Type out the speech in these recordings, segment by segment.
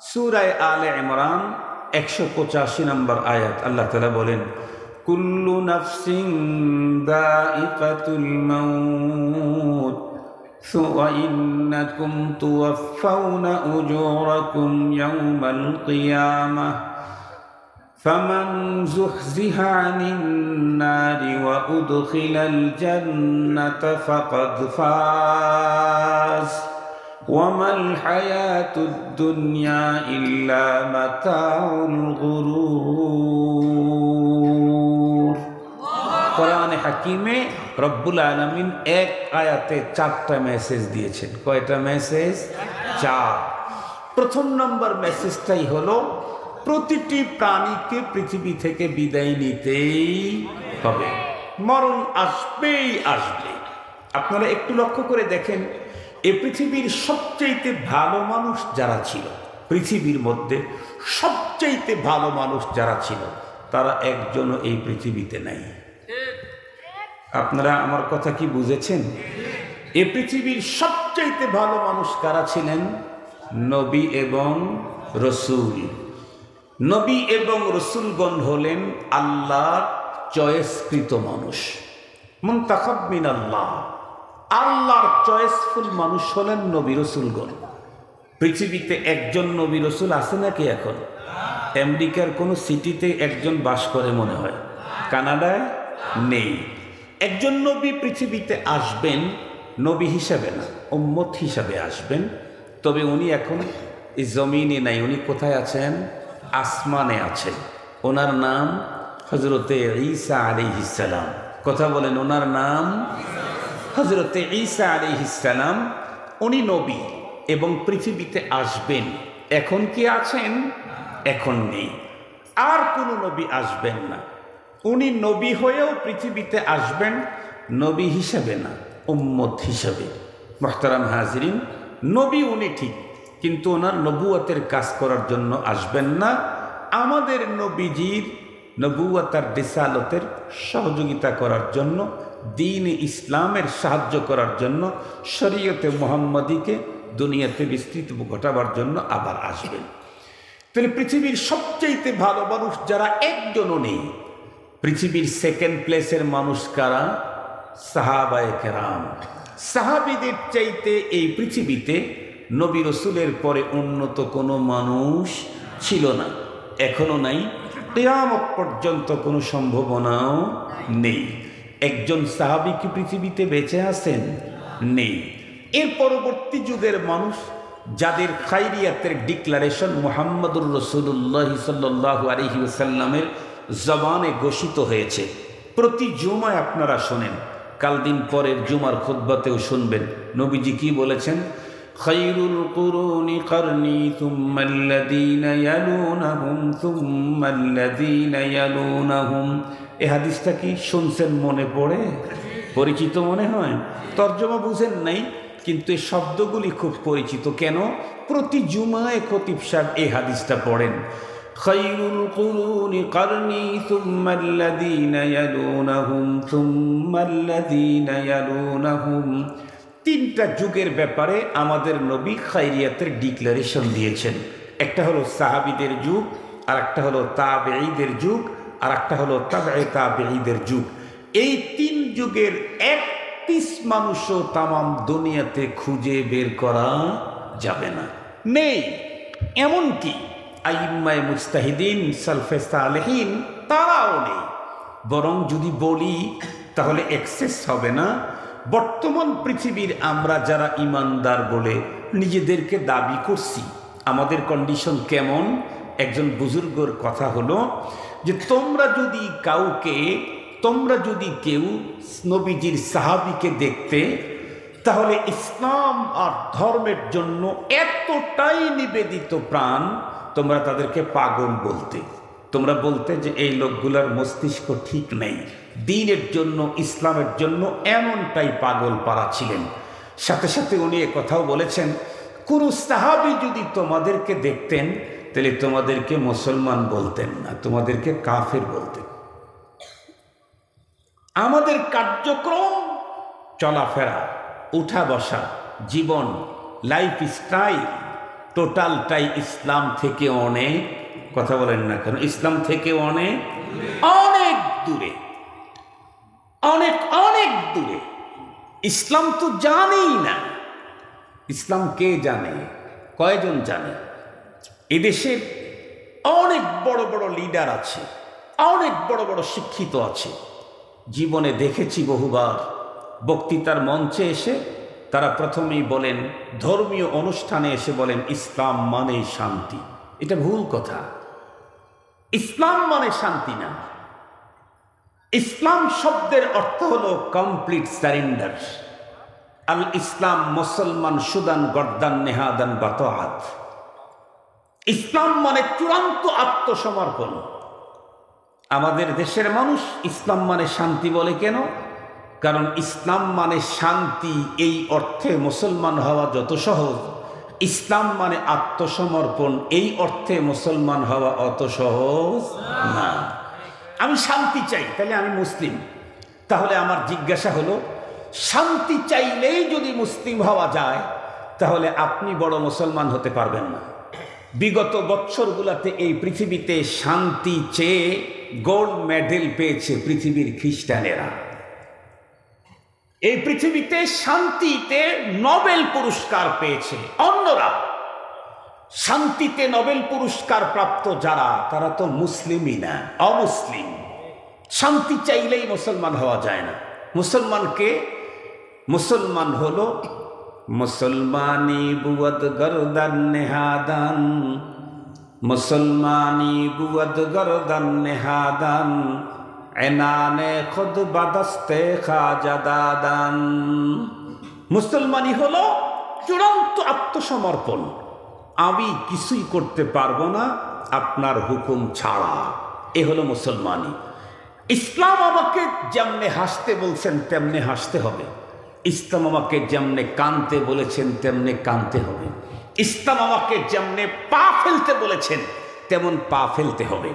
সূরা আলে ইমরান 185 নম্বর আয়াত আল্লাহ তাআলা বলেন, কুল্লু নাফসিন যায়িকাতুল মাউত ওয়া ইন্নাকুম তুওয়াফাউনা উজুরাকুম ইয়াওমাল কিয়ামাহ ফামান যুহজিহা আনিন নারি ওয়া উদখিলাল জান্নাতা ফাকাদ ফাজ ওয়ামাল হায়াতুদ দুনিয়া ইল্লা মাতাউল গুরুর। কোরআনে হাকিমে রব্বুল আলামিন এক আয়াতে 4টা মেসেজ দিয়েছেন। কয়টা মেসেজ? 4। প্রথম নম্বর মেসেজটাই হলো প্রতিটি প্রাণীকে পৃথিবী থেকে বিদায় নিতেই হবে, মরণ আসবেই আসবে। আপনারা একটু লক্ষ্য করে দেখেন, এ পৃথিবীর সবচাইতে ভালো মানুষ যারা ছিল, পৃথিবীর মধ্যে সবচাইতে ভালো মানুষ যারা ছিল, তারা একজনও এই পৃথিবীতে নাই। আপনারা আমার কথা কি বুঝেছেন? এ পৃথিবীর সবচাইতে ভালো মানুষ কারা ছিলেন? নবী এবং রসুল। নবী এবং রসুলগণ হলেন আল্লাহর চয়েসকৃত মানুষ, মুনতাখাব মিনাল্লাহ। আল্লাহর চয়েসফুল মানুষ হলেন নবী রসুলগণ। পৃথিবীতে একজন নবী রসুল আছে নাকি এখন? আমেরিকার কোনো সিটিতে একজন বাস করে মনে হয়, কানাডায় নেই। একজন নবী পৃথিবীতে আসবেন, নবী হিসাবে না, উম্মত হিসাবে আসবেন। তবে উনি এখন এই জমিনে নাই, উনি কোথায় আছেন? আসমানে আছেন। ওনার নাম হযরতে ঈসা আলাইহিস সালাম। কথা বলেন, ওনার নাম হযরতে ঈসা আলাইহিস সালাম। উনি নবী এবং পৃথিবীতে আসবেন। এখন কি আছেন? এখন নেই। আর কোনো নবী আসবেন না। উনি নবী হয়েও পৃথিবীতে আসবেন, নবী হিসাবে না, উম্মত হিসাবে। মুহতারাম হাজিরিন, নবী উনি ঠিক, কিন্তু ওনার নবুয়তের কাজ করার জন্য আসবেন না। আমাদের নবীজির নবুয়ত আর রিসালতের সহযোগিতা করার জন্য, দ্বীন ইসলামের সাহায্য করার জন্য, শরীয়তে মুহাম্মাদিকে দুনিয়াতে বিস্তৃত ঘটাবার জন্য আবার আসবেন। তাহলে পৃথিবীর সবচাইতে ভালো মানুষ যারা, একজনও নেই। পৃথিবীর সেকেন্ড প্লেসের মানুষ কারা? সাহাবায়ে কেরাম। সাহাবীদের চাইতে এই পৃথিবীতে নবী রসুলের পরে উন্নত কোনো মানুষ ছিল না, এখনো নাই, কিয়ামত পর্যন্ত কোনো সম্ভাবনাও নেই। একজন সাহাবী কি পৃথিবীতে বেঁচে আছেন? নেই। এর পরবর্তী যুগের মানুষ যাদের খায়রিয়াতের ডিক্লারেশন মুহাম্মদুর রাসূলুল্লাহ সাল্লাল্লাহু আলাইহি ওয়াসাল্লামের জবানে ঘোষিত হয়েছে, প্রতি জুমায় আপনারা শোনেন, কাল দিন পরের জুমার খুতবাতেও শুনবেন। নবীজি কি বলেছেন? খায়রুল কুরুনি কারনি সুম্মাল্লাযীনা ইয়ালুনাহুম সুম্মাল্লাযীনা ইয়ালুনাহুম। এই হাদিসটা কি শুনছেন? মনে পড়ে? পরিচিত মনে হয়? তর্জমা বুঝেন নাই, কিন্তু এই শব্দগুলি খুব পরিচিত। কেন? প্রতি জুমায় খতিব সাহেব এই হাদিসটা পড়েন, খায়রুল কুরুনি কারনি সুম্মাল্লাযীনা ইয়ালুনাহুম সুম্মাল্লাযীনা ইয়ালুনাহুম। 3টা যুগের ব্যাপারে আমাদের নবী খায়রিয়াতের ডিক্লারেশন দিয়েছেন। একটা হলো সাহাবীদের যুগ, আর একটা হলো তাবেঈদের যুগ, আর একটা হলো তাবে তাবেঈদের যুগ। এই 3 যুগের এক পিস মানুষও তামাম দুনিয়াতে খুঁজে বের করা যাবে না, নেই। এমনকি আইম্মায়ে মুজতাহিদিন, সালফে সালেহিন, তারাও নেই। বরং যদি বলি তাহলে এক্সেস হবে না। বর্তমান পৃথিবীর আমরা যারা ইমানদার বলে নিজেদেরকে দাবি করছি, আমাদের কন্ডিশন কেমন? একজন বুজুর্গর কথা হলো যে তোমরা যদি কেউ নবীজির সাহাবীকে দেখতে, তাহলে ইসলাম আর ধর্মের জন্য এতটাই নিবেদিত প্রাণ, তোমরা তাদেরকে পাগল বলতে। তোমরা বলতে যে এই লোকগুলার মস্তিষ্ক ঠিক নেই, দ্বীনের জন্য, ইসলামের জন্য এমনটাই পাগল পারা ছিলেন। সাথে সাথে উনি কথাও বলেছেন, কোন সাহাবী যদি তোমাদেরকে দেখতেন, তাহলে তোমাদেরকে মুসলমান বলতেন না, তোমাদেরকে কাফের বলতেন। আমাদের কার্যক্রম, চলাফেরা, উঠা বসা, জীবন, লাইফ স্টাইল, টোটালটাই ইসলাম থেকে অনেক, কথা বলেন না কেন, ইসলাম থেকে অনেক অনেক দূরে, অনেক অনেক দূরে। ইসলাম তো জানেই না। ইসলাম কে জানে? কয়জন জানে? এদেশের অনেক বড় বড় লিডার আছে, অনেক বড় বড় শিক্ষিত আছে। জীবনে দেখেছি বহুবার বক্তৃতার মঞ্চে এসে তারা প্রথমেই বলেন, ধর্মীয় অনুষ্ঠানে এসে বলেন ইসলাম মানে শান্তি। এটা ভুল কথা। ইসলাম মানে শান্তি না। ইসলাম শব্দের অর্থ হলো কমপ্লিট সারেন্ডার। আল ইসলাম মুসলমান সুদান গর্দান নেহাদান বাতআত। ইসলাম মানে চূড়ান্ত আত্মসমর্পণ। আমাদের দেশের মানুষ ইসলাম মানে শান্তি বলে কেন? কারণ ইসলাম মানে শান্তি এই অর্থে মুসলমান হওয়া যত সহজ, ইসলাম মানে আত্মসমর্পণ এই অর্থে মুসলমান হওয়া অত সহজ না। আমি শান্তি চাই, তাহলে আমি মুসলিম। তাহলে আমার জিজ্ঞাসা হলো, শান্তি চাইলেই যদি মুসলিম হওয়া যায়, তাহলে আপনি বড় মুসলমান হতে পারবেন না। বিগত বৎসরগুলোতে এই পৃথিবীতে শান্তি চেয়ে গোল্ড মেডেল পেয়েছে পৃথিবীর খ্রিস্টানেরা। এই পৃথিবীতে শান্তিতে নোবেল পুরস্কার পেয়েছে অন্যরা। শান্তিতে নোবেল পুরস্কার প্রাপ্ত যারা, তারা তো মুসলিমই না, অমুসলিম। শান্তি চাইলেই মুসলমান হওয়া যায় না। মুসলমানকে, মুসলমান হলো মুসলমানি বুয়দ গরদান নেহাদান, মুসলমানি বুয়দ গরদান নেহাদান, এনানে খুদ বাদস্তে খাজাদাদান। মুসলমানি হলো চূড়ান্ত আত্মসমর্পণ। আমি কিছুই করতে পারবো না আপনার হুকুম ছাড়া। এ হলো মুসলমানি। ইসলাম আমাকে যেমনে হাসতে বলছেন তেমনে হাসতে হবে। ইসলাম আমাকে যেমনে কানতে বলেছেন তেমনে কানতে হবে। ইসলাম আমাকে যেমনে পা ফেলতে বলেছেন তেমন পা ফেলতে হবে।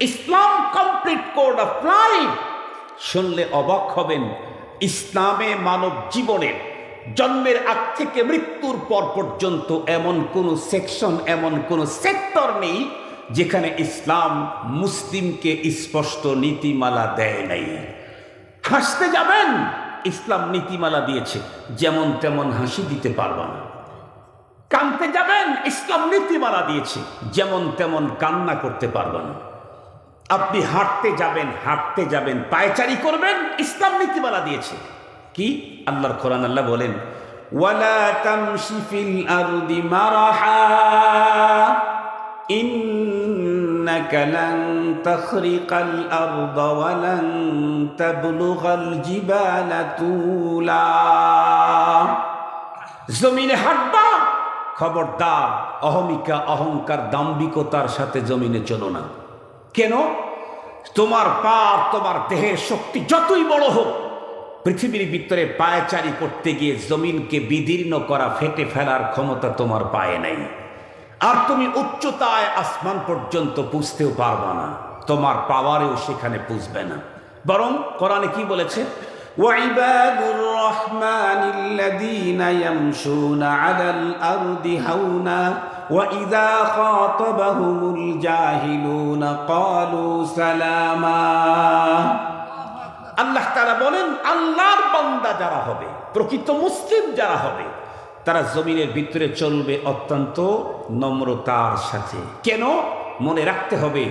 ইসলাম কমপ্লিট কোড অফ লাইফ। শুনলে অবাক হবেন, ইসলামে মানব জীবনের জন্মের আগ থেকে মৃত্যুর পর পর্যন্ত এমন কোনো সেকশন, এমন কোনো সেক্টর নেই যেখানে ইসলাম মুসলিমকে স্পষ্ট নীতিমালা দেয় নাই। হাসতে যাবেন, ইসলাম নীতিমালা দিয়েছে, যেমন তেমন হাসি দিতে পারবা না। কাঁদতে যাবেন, ইসলাম নীতিমালা দিয়েছে, যেমন তেমন কান্না করতে পারবা না। আপনি হাঁটতে যাবেন, পায়চারি করবেন, ইসলাম নীতিমালা দিয়েছে। কি? আল্লাহর কোরআন, আল্লাহ বলেন, ওয়ালা তামশি ফিল আরদি মারাহা ইন্নাকা লান তাখরিকাল আরদা ওয়া লান তাবলুগাল জিবালা তুলা। জমিনে হাঁটবা, খবরদার অহমিকা, অহংকার, দাম্ভিকতার সাথে জমিনে চলো না। কেন? তোমার পা, তোমার দেহের শক্তি যতই বড় হোক, পৃথিবীর ভিতরে পায়চারি করতে গিয়ে জমিনকে বিদীর্ণ করা, ফেটে ফেলার ক্ষমতা তোমার পায়ে নাই। আর তুমি উচ্চতায় আসমান পর্যন্ত পুছতেও পারবা না, তোমার পাওয়ারেও সেখানে পুছবে না। বরং কোরআনে কি বলেছে? ওয়াইবাদুর রহমানিল্লাযীনা ইয়ামশুনা আলাল আরদি হাওনা ওয়া ইযা খাতাবাহুমুল জাহিলুনা ক্বালু সালামা। আল্লাহ তাআলা বলেন, আল্লাহর বান্দা যারা হবে, প্রকৃত মুসলিম যারা হবে, তারা জমিনের ভিতরে চলবে অত্যন্ত নম্রতার সাথে। কেন? মনে রাখতে হবে,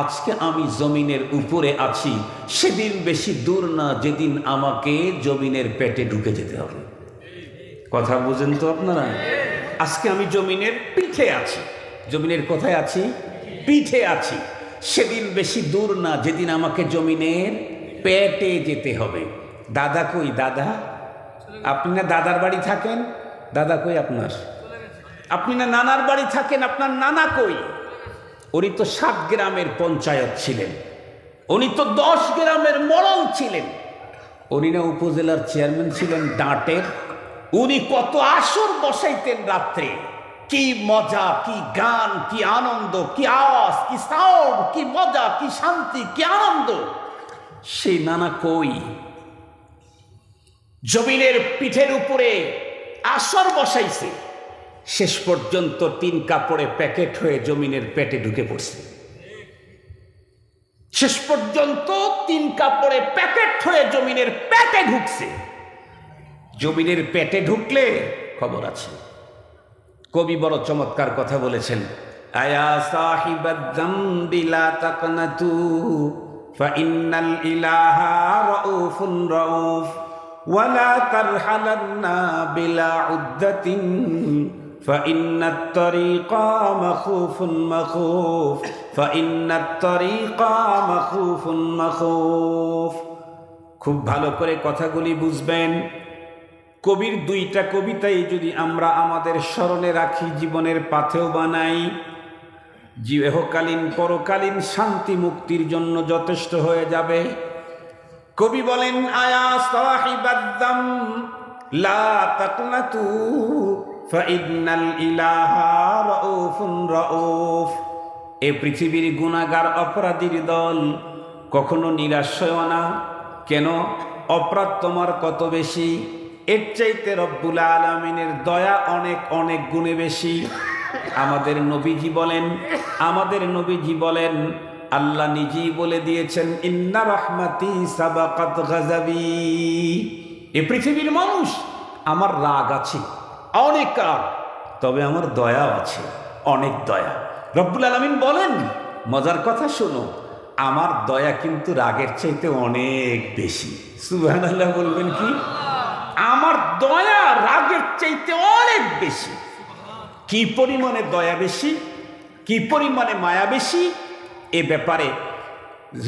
আজকে আমি জমিনের উপরে আছি, সেদিন বেশি দূর না যেদিন আমাকে জমিনের পেটে ঢুকে যেতে হবে। কথা বুঝেন তো আপনারা? আজকে আমি জমিনের পিঠে আছি। জমিনের কোথায় আছি? পিঠে আছি। সেদিন বেশি দূর না যেদিন আমাকে জমিনের পেটে যেতে হবে। দাদা কই? দাদা, আপনি না দাদার বাড়ি থাকেন? দাদা কই আপনার? আপনি না নানার বাড়ি থাকেন? আপনার নানা কই? উনি তো 7 গ্রামের পঞ্চায়েত ছিলেন, উনি তো 10 গ্রামের মরল ছিলেন, উনি না উপজেলার চেয়ারম্যান ছিলেন ডাঁটের। উনি কত আসর বসাইতেন রাত্রে, কি মজা, কি গান, কি আনন্দ, কি আওয়াজ, কি সাউন্ড, কি মজা, কি শান্তি, কি আনন্দ। সেই নানা কই? জমিনের পিঠের উপরে আসর বসাইছে, শেষ পর্যন্ত 3 কাপড়ে প্যাকেট হয়ে জমিনের পেটে ঢুকে পড়ছে। শেষ পর্যন্ত 3 কাপড়ে প্যাকেট হয়ে জমিনের পেটে ঢুকছে। জমিনের পেটে ঢুকলে খবর আছে। কবি বড় চমৎকার কথা বলেছেন, আয়া সাহিবাদ যামবি লা তাকনাতু ফাইন্নাল ইলাহা রাউফুন রাউফ ওয়ালা তারহালান্না বিলা উদ্দাতিন ফাইন্নাত তারিকা মাখুফুন মাখুফ ফাইন্নাত তারিকা মাখুফুন মাখুফ। খুব ভালো করে কথাগুলি বুঝবেন। কবির 2টা কবিতাই যদি আমরা আমাদের স্মরণে রাখি, জীবনের পাথেও বানাই, ইহকালীন পরকালীন শান্তি মুক্তির জন্য যথেষ্ট হয়ে যাবে। কবি বলেন, আয়া সাহিবাদ যাম লা তাকনাতু ফাইন্নাল ইলাহা রাউফুন রাউফ। এ পৃথিবীর গুনাহগার অপরাধীর দল, কখনো নিরাশ হও না। কেন? অপরাধ তোমার কত বেশি, এর চাইতে রব্বুল আলামিনের দয়া অনেক অনেক গুণে বেশি। আমাদের নবীজি বলেন, আল্লাহ নিজেই বলে দিয়েছেন, ইন্না রাহমাতি সাবাকাত গাযাবি। এ পৃথিবীর মানুষ, আমার রাগ আছে, অনেক রাগ, তবে আমার দয়া আছে, অনেক দয়া। রব্বুল আলামিন বলেন, মজার কথা শোনো, আমার দয়া কিন্তু রাগের চাইতে অনেক বেশি। সুবহানাল্লাহ বলবেন কি? আমার দয়া রাগের চাইতে অনেক বেশি। কি পরিমাণে দয়া বেশি, কি পরিমাণে মায়া বেশি, এ ব্যাপারে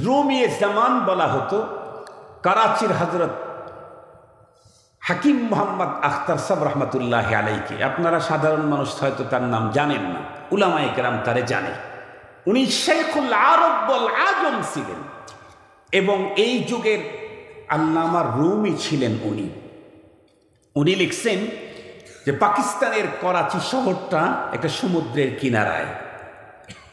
রুমিয়ে জামান বলা হতো করাচির হযরত হাকিম মোহাম্মদ আখতার সাহেব রহমতুল্লাহ আলাইকে। আপনারা সাধারণ মানুষ হয়তো তার নাম জানেন না, উলামায়ে কেরাম তারে জানে। উনি শেখুল আরব ওয়াল আজম ছিলেন এবং এই যুগের আল্লামা রুমি ছিলেন। উনি লিখছেন যে পাকিস্তানের করাচি শহরটা একটা সমুদ্রের কিনারায়।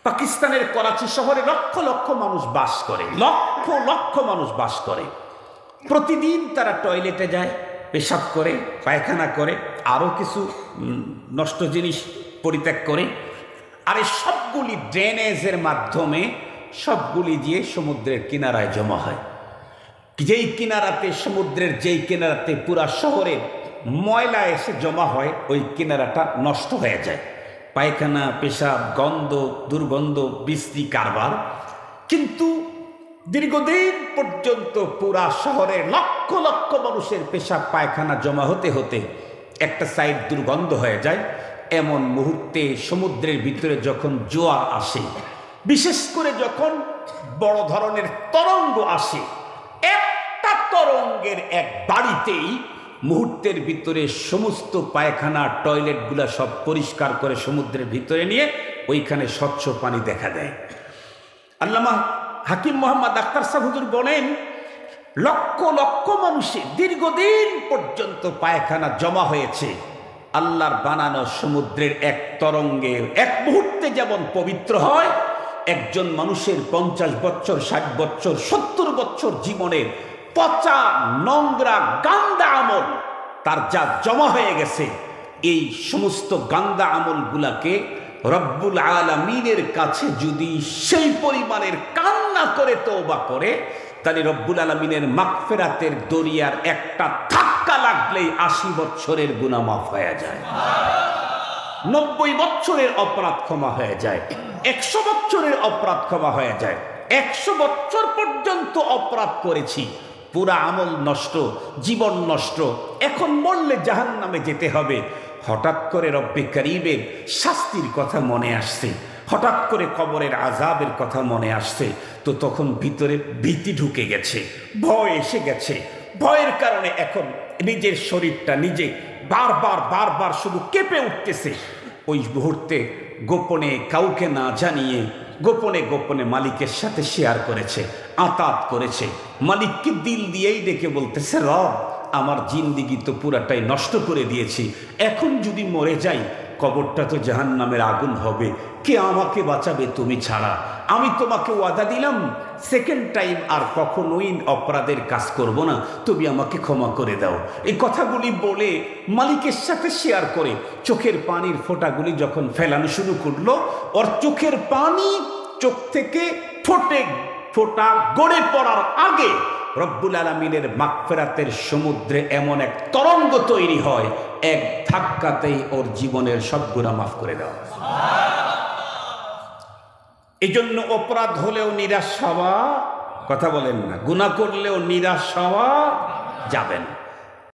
পাকিস্তানের করাচি শহরে লক্ষ লক্ষ মানুষ বাস করে, লক্ষ লক্ষ মানুষ বাস করে। প্রতিদিন তারা টয়লেটে যায়, পেশাব করে, পায়খানা করে, আরও কিছু নষ্ট জিনিস পরিত্যাগ করে। আর এই সবগুলি ড্রেনেজের মাধ্যমে সবগুলি দিয়ে সমুদ্রের কিনারায় জমা হয়। যেই কিনারাতে, সমুদ্রের যেই কিনারাতে পুরা শহরে ময়লা এসে জমা হয়, ওই কিনারাটা নষ্ট হয়ে যায়। পায়খানা, পেশাব, গন্ধ, দুর্গন্ধ, বিশ্রী কারবার। কিন্তু দীর্ঘদিন পর্যন্ত পুরা শহরে লক্ষ লক্ষ মানুষের পেশাব পায়খানা জমা হতে হতে একটা সাইড দুর্গন্ধ হয়ে যায়। এমন মুহূর্তে সমুদ্রের ভিতরে যখন জোয়ার আসে, বিশেষ করে যখন বড় ধরনের তরঙ্গ আসে, একটা তরঙ্গের এক বাড়িতেই মুহূর্তের ভিতরে সমস্ত পায়খানা, টয়লেটগুলা সব পরিষ্কার করে সমুদ্রের ভিতরে নিয়ে ওইখানে স্বচ্ছ পানি দেখা দেয়। আল্লামা হাকিম মোহাম্মদ আখতার সাহেব হুজুর বলেন, লক্ষ লক্ষ মানুষের দীর্ঘদিন পর্যন্ত পায়খানা জমা হয়েছে। আল্লাহর বানানো সমুদ্রের এক তরঙ্গে এক মুহূর্তে যেমন পবিত্র হয়, একজন মানুষের 50 বছর, 60 বছর, 70 বছর জীবনের পচা, নোংরা, গান্দা আমল তার যা জমা হয়ে গেছে, এই সমস্ত গান্দা আমলগুলাকে রব্বুল আলামিনের কাছে যদি সেই পরিমাণের কান্না করে তওবা করে, তাহলে রব্বুল আলামিনের মাগফিরাতের দরিয়ার একটা ধাক্কা লাগলেই 80 বছরের গুনাহ মাফ হয়ে যায়, 90 বছরের অপরাধ ক্ষমা হয়ে যায়, 100 বছরের অপরাধ ক্ষমা হয়ে যায়। 100 বছর পর্যন্ত অপরাধ করেছি, পুরা আমল নষ্ট, জীবন নষ্ট, এখন মরলে জাহান্নামে যেতে হবে। হঠাৎ করে রব্বে করিমের শাস্তির কথা মনে আসছে, হঠাৎ করে কবরের আযাবের কথা মনে আসছে, তো তখন ভিতরে ভীতি ঢুকে গেছে, ভয় এসে গেছে। ভয়ের কারণে এখন নিজের শরীরটা নিজে বারবার বারবার শুধু কেঁপে উঠতেছে। ওই মুহূর্তে গোপনে, কাউকে না জানিয়ে গোপনে গোপনে মালিকের সাথে শেয়ার করেছে, আতাত করেছে। মালিককে দিল দিয়েই ডেকে বলতেছে, রব, আমার জিন্দিগি তো পুরাটাই নষ্ট করে দিয়েছি, এখন যদি মরে যাই কবরটা তো জাহান্নামের আগুন হবে, কে আমাকে বাঁচাবে তুমি ছাড়া? আমি তোমাকে ওয়াদা দিলাম সেকেন্ড টাইম আর কখনোই অপরাধের কাজ করব না, তুমি আমাকে ক্ষমা করে দাও। এই কথাগুলি বলে মালিকের সাথে শেয়ার করে চোখের পানির ফোঁটাগুলি যখন ফেলানো শুরু করলো, ওর চোখের পানি চোখ থেকে ফোঁটা গড়ে পড়ার আগে রব্বুল আলামিনের মাগফিরাতের সমুদ্রে এমন এক তরঙ্গ তৈরি হয়, এক ধাক্কাতেই ওর জীবনের সব গুনাহ মাফ করে দেওয়া। এই জন্য অপরাধ হলেও নিরাশ হওয়া, কথা বলেন না, গুনাহ করলেও নিরাশ হওয়া যাবে না।